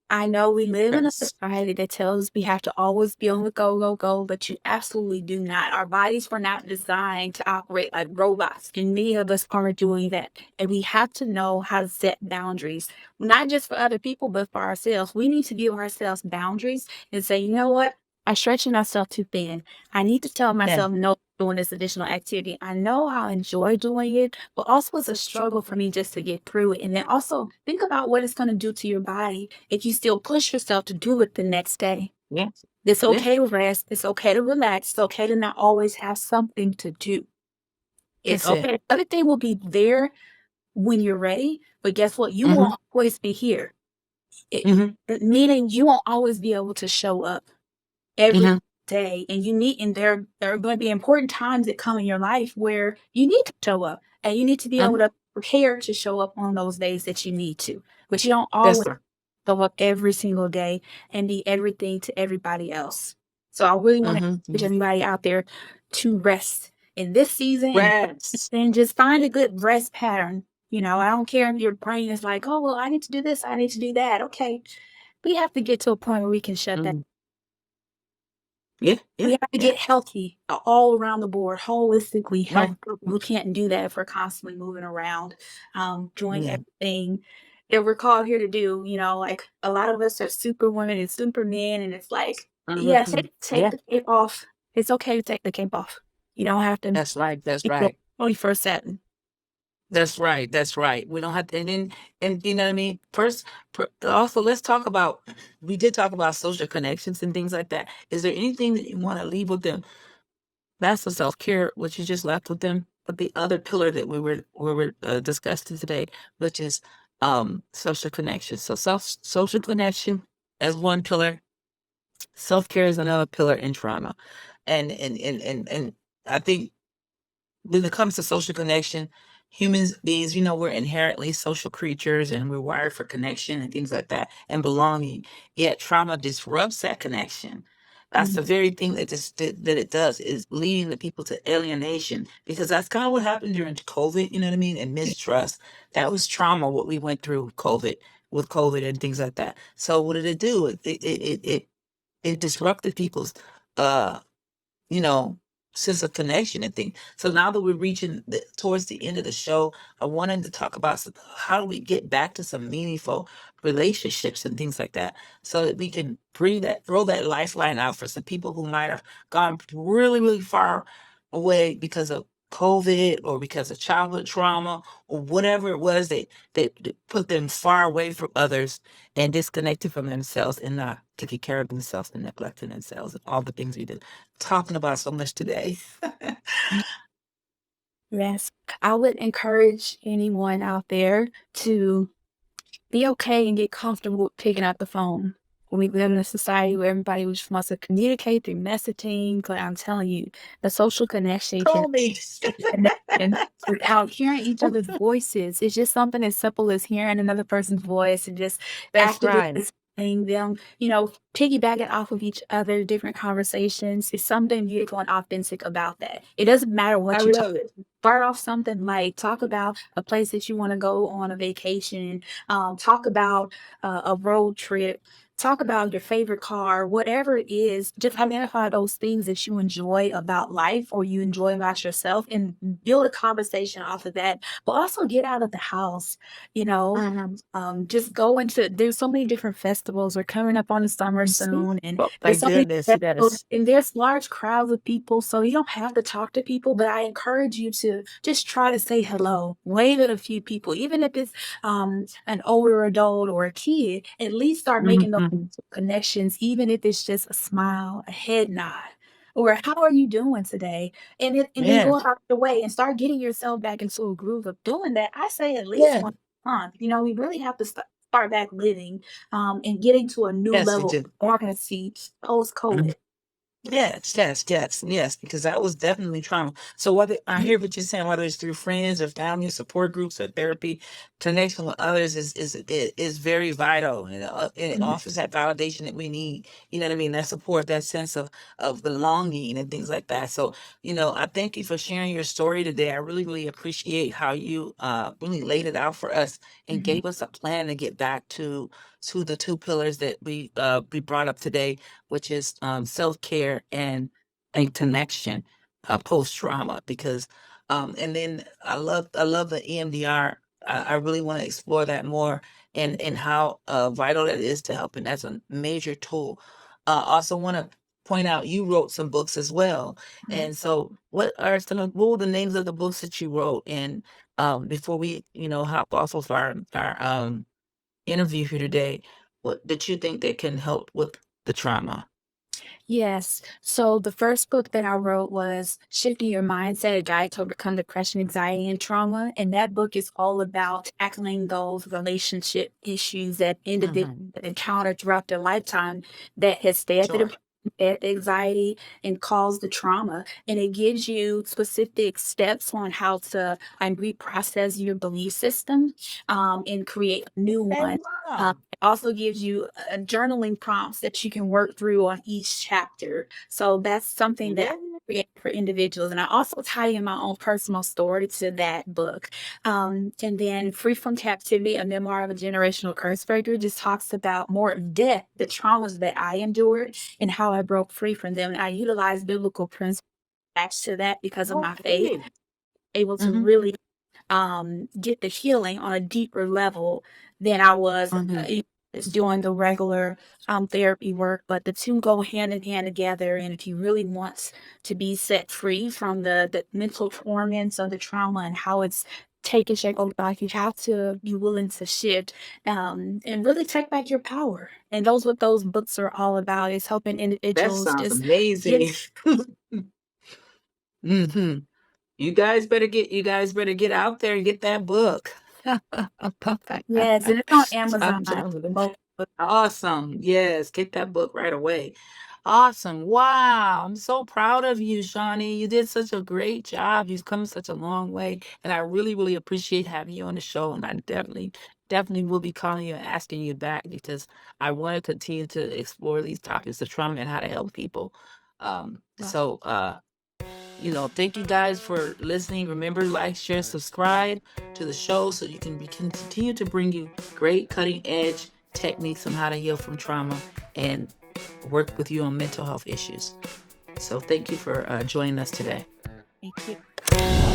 I know we live in a Yes. society that tells us we have to always be on the go, go, go, but you absolutely do not. Our bodies were not designed to operate like robots, and many of us are doing that. And we have to know how to set boundaries, not just for other people, but for ourselves. We need to give ourselves boundaries and say, you know what? I'm stretching myself too thin. I need to tell Yeah. myself no doing this additional activity. I know I enjoy doing it, but also it's a struggle for me just to get through it. And then also think about what it's going to do to your body if you still push yourself to do it the next day. Yeah. It's Yeah. okay to rest. It's okay to relax. It's okay to not always have something to do. It's That's it. okay. Everything will be there when you're ready, but guess what? You Mhm. won't always be here. Mhm. Meaning you won't always be able to show up every Mhm. day, and there are going to be important times that come in your life where you need to show up, and you need to be able Mhm. to prepare to show up on those days that you need to. But you don't Yes, always sir. show up every single day and be everything to everybody else. So I really want to Mhm. encourage Mhm. everybody out there to rest in this season, and Rest. then just find a good rest pattern. I don't care if your brain is like, oh, well, I need to do this, I need to do that. Okay. We have to get to a point where we can shut that. Mhm. Yeah, We yeah, have to yeah. get healthy all around the board, holistically Right. healthy. We can't do that if we're constantly moving around, doing Yeah. everything that we're called here to do. Like a lot of us are super women and supermen, and it's like, yeah, Mhm. take Yeah. the cape off. It's okay to take the cape off. You don't have to That's right. That's be the right. 21st satin. That's right. That's right. We don't have to, and then, and you know what I mean? First, also, let's talk about, we did talk about social connections and things like that. Is there anything that you want to leave with them? That's the self-care, which you just left with them. But the other pillar that we were discussing today, which is social connection. So social connection as one pillar, self-care is another pillar in trauma. And I think when it comes to social connection, humans beings, we're inherently social creatures and we're wired for connection and things like that and belonging. Yet trauma disrupts that connection. That's Mhm. the very thing that it does is leading the people to alienation because that's kind of what happened during COVID, you know what I mean? And mistrust. That was trauma, what we went through with COVID and things like that. So what did it do? It disrupted people's uh you know, sense of connection and things. So now that we're reaching towards the end of the show, I wanted to talk about how do we get back to some meaningful relationships and things like that, so that we can throw that lifeline out for some people who might have gone really, really far away because of COVID or because of childhood trauma or whatever it was that put them far away from others and disconnected from themselves and not taking care of themselves and neglecting themselves and all the things we did talking about so much today. Yes. I would encourage anyone out there to be okay and get comfortable with picking up the phone. We live in a society where everybody just wants to communicate through messaging, but I'm telling you, the social connection can Call me. connection without hearing each other's voices. It's just something as simple as hearing another person's voice and just That's actively right. listening them, piggybacking off of each other, different conversations. It's something beautiful and authentic about that. It doesn't matter I what you talk. love it. Start off something like talk about a place that you want to go on a vacation. Talk about a road trip. Talk about your favorite car, whatever it is. Just identify those things that you enjoy about life or you enjoy about yourself, and build a conversation off of that. But also get out of the house. You know, Mhm. just go into. There's so many different festivals. We're coming up on the summer soon, and Oh, there's thank so many goodness. festivals, Yes. and there's large crowds of people. So you don't have to talk to people, but I encourage you to just try to say hello, wave at a few people, even if it's an older adult or a kid. At least start making those Mhm. connections, even if it's just a smile, a head nod. Or how are you doing today? And then Yeah. go out the way and start getting yourself back into a groove of doing that. I say at least Yeah. once a month. We really have to start back living, and getting to a new Yes, we level do. of normalcy post COVID. Yes, yes, yes, yes, because that was definitely trauma. So whether I hear what you're saying, whether it's through friends or family, support groups or therapy, connection with others is very vital, and it offers that validation that we need. You know what I mean? That support, that sense of belonging and things like that. So I thank you for sharing your story today. I really, really appreciate how you really laid it out for us and Mhm. gave us a plan to get back to the two pillars that we brought up today, which is self-care and a connection post-trauma. Because and then I love the EMDR. I really want to explore that more and how vital that is to help, and that's a major tool. Also want to point out you wrote some books as well, Mhm. and so what were the names of the books that you wrote? And before we hop off of our interview here today, what did you think that can help with the trauma? Yes. So the first book that I wrote was Shifting Your Mindset, A Guide to Overcome Depression, Anxiety, and Trauma. And that book is all about tackling those relationship issues that individuals Mhm. encounter throughout their lifetime that has fed the Sure. depression, fed the anxiety, and caused the trauma. And it gives you specific steps on how to reprocess your belief system and create a new Hey, one. wow. It also gives you journaling prompts that you can work through on each chapter. So that's something that Yeah. I create for individuals. And I also tie in my own personal story to that book. And then Free from Captivity, a memoir of a generational curse breaker, just talks about more in depth the traumas that I endured and how I broke free from them. And I utilize biblical principles attached to that because of my faith, Okay. able to Hmm. really get the healing on a deeper level than I was Hmm. just doing the regular therapy work. But the two go hand in hand together. And if you really want to be set free from the mental torments of the trauma and how it's taking shape over life, you have to be willing to shift and really take back your power. And those what those books are all about is helping That individuals sounds just get amazing. Hmm. You guys better get out there and get that book. yes, and it's on I'm Amazon. telling you. Both books. Awesome. Yes, get that book right away. Awesome. Wow. I'm so proud of you, Shawnee. You did such a great job. You've come such a long way. And I really, really appreciate having you on the show. And I definitely will be calling you and asking you back because I want to continue to explore these topics of trauma and how to help people. Um, Well, so uh thank you guys for listening. Remember, like, share, subscribe to the show so you can continue to bring you great cutting edge techniques on how to heal from trauma and work with you on mental health issues. So thank you for joining us today. thank you.